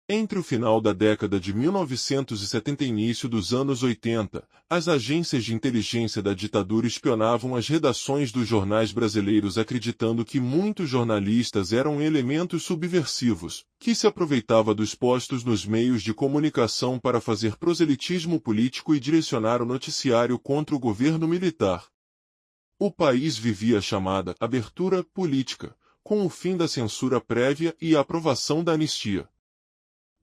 Entre o final da década de 1970 e início dos anos 80, as agências de inteligência da ditadura espionavam as redações dos jornais brasileiros acreditando que muitos jornalistas eram elementos subversivos, que se aproveitava dos postos nos meios de comunicação para fazer proselitismo político e direcionar o noticiário contra o governo militar. O país vivia a chamada abertura política, com o fim da censura prévia e a aprovação da anistia.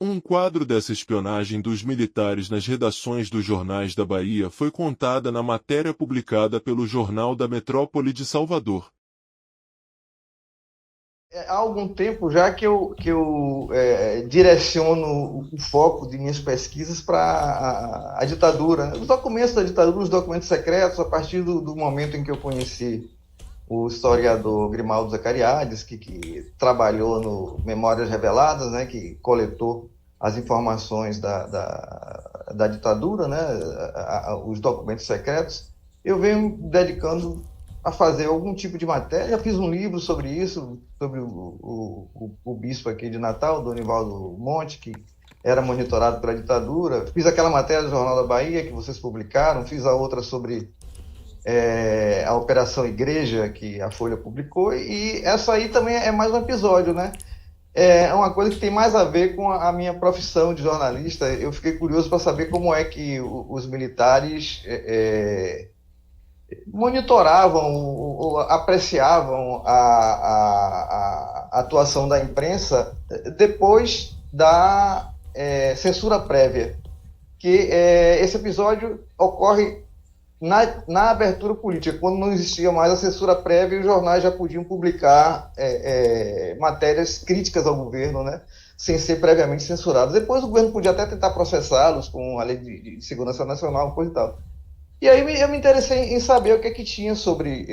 Um quadro dessa espionagem dos militares nas redações dos jornais da Bahia foi contada na matéria publicada pelo Jornal da Metrópole de Salvador. Há algum tempo já que eu direciono o foco de minhas pesquisas para a ditadura, né? Os documentos da ditadura, os documentos secretos, a partir do momento em que eu conheci o historiador Grimaldo Zacariades, que trabalhou no Memórias Reveladas, né, que coletou as informações da ditadura, né, os documentos secretos. Eu venho me dedicando a fazer algum tipo de matéria. Já fiz um livro sobre isso, sobre o bispo aqui de Natal, Donivaldo Monte, que era monitorado pela ditadura. Fiz aquela matéria do Jornal da Bahia que vocês publicaram, fiz a outra sobre a Operação Igreja, que a Folha publicou, e essa aí também é mais um episódio, né? É uma coisa que tem mais a ver com a minha profissão de jornalista. Eu fiquei curioso para saber como é que os militares monitoravam ou apreciavam a atuação da imprensa depois da censura prévia. Que esse episódio ocorre na abertura política, quando não existia mais a censura prévia, os jornais já podiam publicar matérias críticas ao governo, né, sem ser previamente censuradas. Depois o governo podia até tentar processá-los com a lei de segurança nacional, coisa e tal. E aí eu me interessei em saber o que é que tinha sobre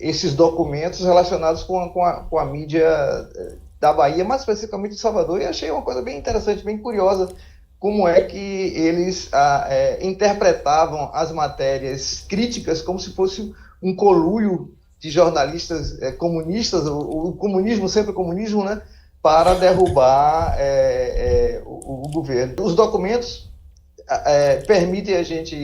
esses documentos relacionados com a mídia da Bahia, mais especificamente de Salvador, e achei uma coisa bem interessante, bem curiosa, como é que eles interpretavam as matérias críticas como se fosse um conluio de jornalistas comunistas, o comunismo, sempre o comunismo, né, para derrubar o governo. Os documentos permitem a gente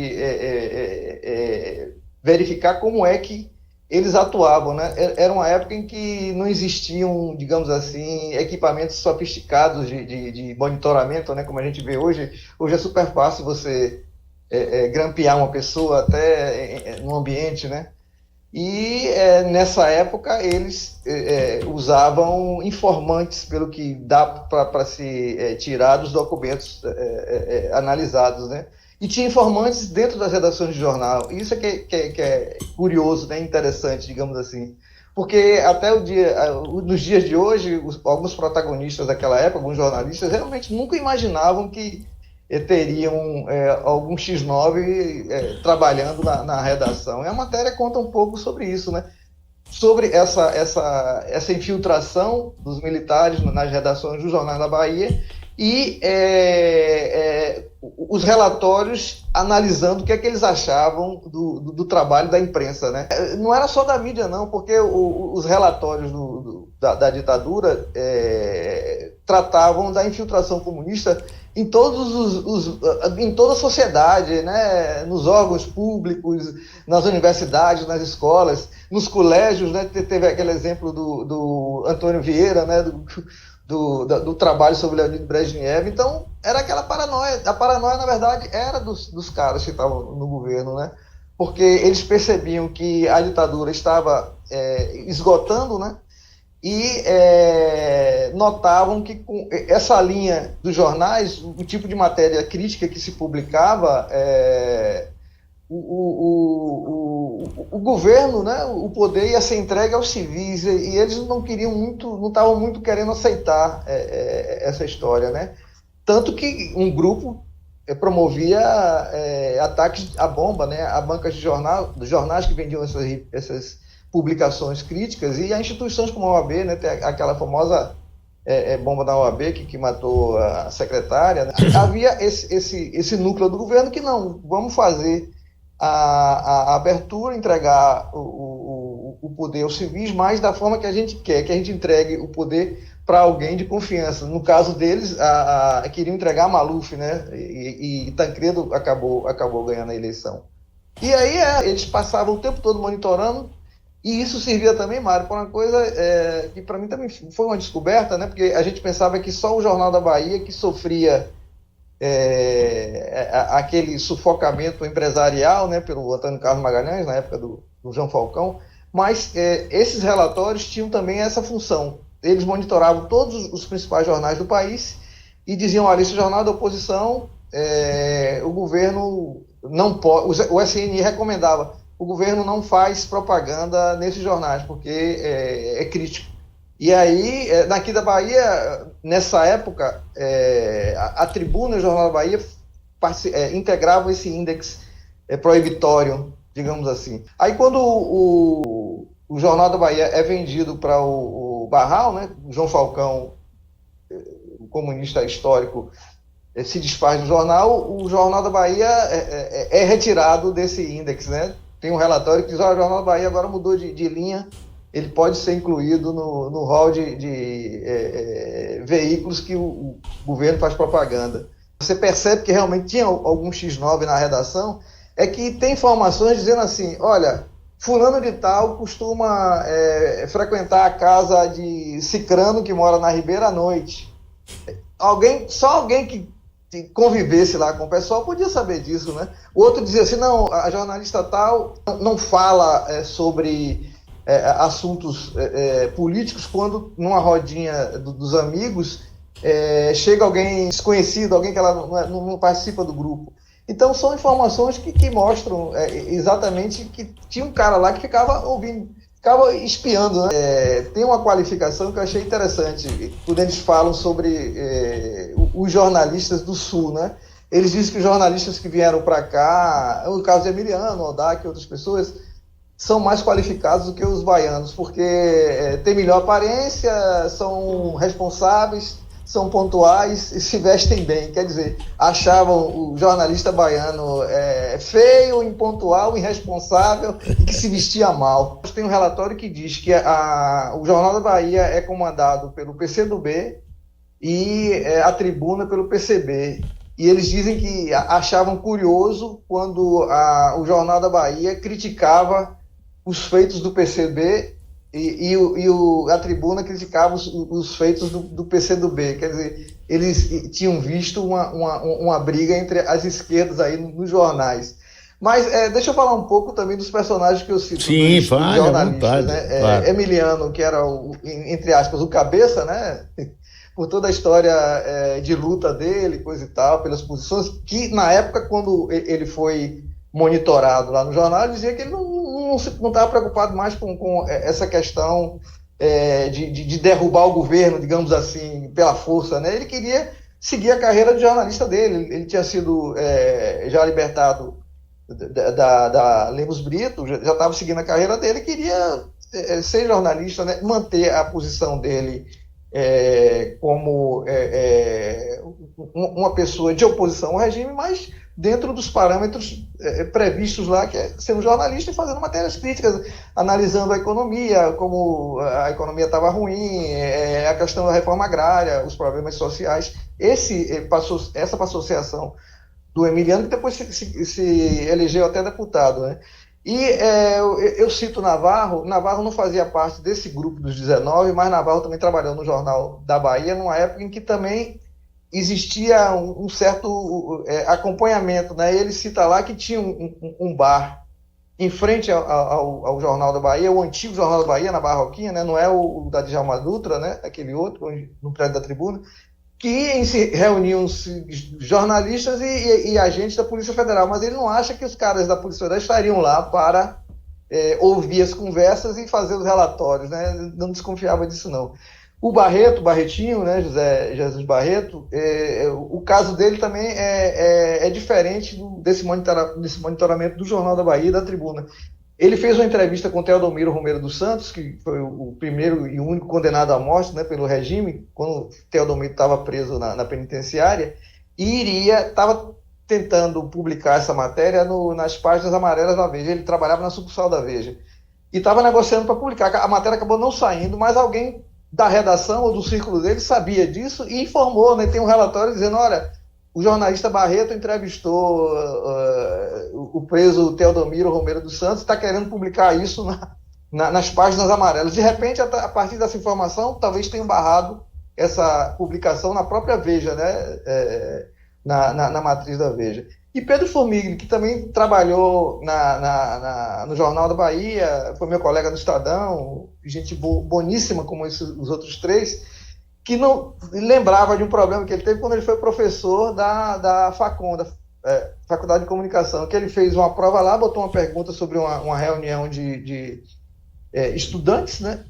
verificar como é que eles atuavam, né? Era uma época em que não existiam, digamos assim, equipamentos sofisticados de monitoramento, né? Como a gente vê hoje. Hoje é super fácil você grampear uma pessoa até no ambiente, né? E nessa época eles usavam informantes, pelo que dá para se tirar dos documentos analisados, né? E tinha informantes dentro das redações de jornal. Isso é que é curioso, né? Interessante, digamos assim. Porque até nos dias de hoje, alguns protagonistas daquela época, alguns jornalistas, realmente nunca imaginavam que teriam algum X9 trabalhando na redação. E a matéria conta um pouco sobre isso, né? Sobre essa infiltração dos militares nas redações dos jornais da Bahia e os relatórios analisando o que é que eles achavam do trabalho da imprensa, né? Não era só da mídia, não, porque os relatórios da ditadura tratavam da infiltração comunista em em toda a sociedade, né? Nos órgãos públicos, nas universidades, nas escolas, nos colégios, né? Teve aquele exemplo do Antônio Vieira, né? Do trabalho sobre Leonid Brezhnev. Então era aquela paranoia. A paranoia, na verdade, era dos caras que estavam no governo, né? Porque eles percebiam que a ditadura estava esgotando, né? E notavam que com essa linha dos jornais, o tipo de matéria crítica que se publicava, o governo, né, o poder ia ser entregue aos civis, e eles não queriam muito, não estavam muito querendo aceitar essa história, né? Tanto que um grupo promovia ataques à bomba, né, a bancas de dos jornais que vendiam essas publicações críticas, e a instituições como a OAB, né, tem aquela famosa bomba da OAB que matou a secretária, né? Havia esse núcleo do governo que não, vamos fazer a abertura, entregar o poder aos civis, mas da forma que a gente quer, que a gente entregue o poder para alguém de confiança. No caso deles, queriam entregar a Maluf, né? E Tancredo acabou ganhando a eleição. E aí eles passavam o tempo todo monitorando, e isso servia também, Mário, para uma coisa que para mim também foi uma descoberta, né? Porque a gente pensava que só o Jornal da Bahia que sofria aquele sufocamento empresarial, né, pelo Antônio Carlos Magalhães, na época do João Falcão, mas esses relatórios tinham também essa função. Eles monitoravam todos os principais jornais do país e diziam: olha, esse jornal da oposição, o governo não pode, o SNI recomendava, o governo não faz propaganda nesses jornais, porque é crítico. E aí, daqui da Bahia, nessa época, a Tribuna e o Jornal da Bahia integravam esse índex proibitório, digamos assim. Aí, quando o Jornal da Bahia é vendido para o Barral, né, o João Falcão, o comunista histórico, se desfaz do jornal, o Jornal da Bahia é retirado desse índex, né? Tem um relatório que diz: o Jornal da Bahia agora mudou de linha, ele pode ser incluído no rol de veículos que o governo faz propaganda. Você percebe que realmente tinha algum X9 na redação, é que tem informações dizendo assim: olha, fulano de tal costuma frequentar a casa de cicrano que mora na Ribeira à noite. Só alguém que convivesse lá com o pessoal podia saber disso, né? O outro dizia assim: não, a jornalista tal não fala sobre assuntos políticos quando numa rodinha dos amigos chega alguém desconhecido, alguém que ela não participa do grupo. Então são informações que mostram exatamente que tinha um cara lá que ficava ouvindo, ficava espiando, né? Tem uma qualificação que eu achei interessante quando eles falam sobre os jornalistas do Sul, né? Eles dizem que os jornalistas que vieram para cá, o caso de Emiliano, Odak e outras pessoas, são mais qualificados do que os baianos, porque têm melhor aparência, são responsáveis, são pontuais e se vestem bem. Quer dizer, achavam o jornalista baiano feio, impontual, irresponsável e que se vestia mal. Tem um relatório que diz que o Jornal da Bahia é comandado pelo PCdoB e a Tribuna pelo PCB. E eles dizem que achavam curioso quando o Jornal da Bahia criticava os feitos do PCB e a Tribuna criticava os feitos do PCdoB. Quer dizer, eles tinham visto uma briga entre as esquerdas aí nos jornais. Mas deixa eu falar um pouco também dos personagens que eu cito. Sim, dos jornalistas, né? Claro. Emiliano, que era, entre aspas, o cabeça, né? Por toda a história de luta dele, coisa e tal, pelas posições, que na época, quando ele foi monitorado lá no jornal, ele dizia que ele não estava preocupado mais com essa questão de derrubar o governo, digamos assim, pela força, né? Ele queria seguir a carreira de jornalista dele. Ele tinha sido já libertado da Lemos Brito, já estava seguindo a carreira dele, queria ser jornalista, né? Manter a posição dele como uma pessoa de oposição ao regime, mas dentro dos parâmetros previstos lá, que é ser um jornalista e fazendo matérias críticas, analisando a economia, como a economia estava ruim, a questão da reforma agrária, os problemas sociais. Essa associação do Emiliano, que depois se elegeu até deputado, né? E eu cito Navarro não fazia parte desse grupo dos 19, mas Navarro também trabalhou no Jornal da Bahia, numa época em que também existia um certo acompanhamento, né? Ele cita lá que tinha um bar em frente ao Jornal da Bahia, o antigo Jornal da Bahia, na Barroquinha, né? Não é o da Djalma Dutra, né? Aquele outro, no prédio da Tribuna, que reuniam jornalistas e agentes da Polícia Federal, mas ele não acha que os caras da Polícia Federal estariam lá para ouvir as conversas e fazer os relatórios, né? Não desconfiava disso, não. O Barretinho, né, José Jesus Barreto, o caso dele também é diferente desse monitoramento do Jornal da Bahia e da Tribuna. Ele fez uma entrevista com Teodomiro Romero dos Santos, que foi o primeiro e único condenado à morte, né, pelo regime, quando Teodomiro estava preso na penitenciária, e estava tentando publicar essa matéria nas páginas amarelas da Veja. Ele trabalhava na sucursal da Veja. E estava negociando para publicar. A matéria acabou não saindo, mas alguém da redação ou do círculo dele sabia disso e informou, né? Tem um relatório dizendo, olha, o jornalista Barreto entrevistou o preso Teodomiro Romero dos Santos, está querendo publicar isso nas páginas amarelas. De repente, a partir dessa informação, talvez tenham barrado essa publicação na própria Veja, né? Na matriz da Veja. E Pedro Formigli, que também trabalhou no Jornal da Bahia, foi meu colega no Estadão, gente boníssima como os outros três, que não lembrava de um problema que ele teve quando ele foi professor da FACOM, da Faculdade de Comunicação, que ele fez uma prova lá, botou uma pergunta sobre uma reunião de estudantes, né,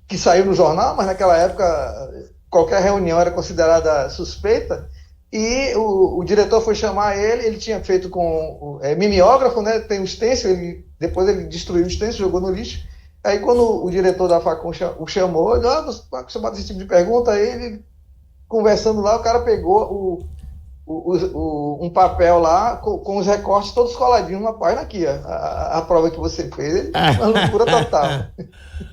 que saiu no jornal, mas naquela época qualquer reunião era considerada suspeita, e o diretor foi chamar ele tinha feito com mimeógrafo, né, tem um stencil, depois ele destruiu o stencil, jogou no lixo. Aí quando o diretor da FACOM o chamou, ele você bota esse tipo de pergunta, aí ele, conversando lá, o cara pegou um papel lá com os recortes todos coladinhos numa página aqui, ó, a prova que você fez, uma loucura total.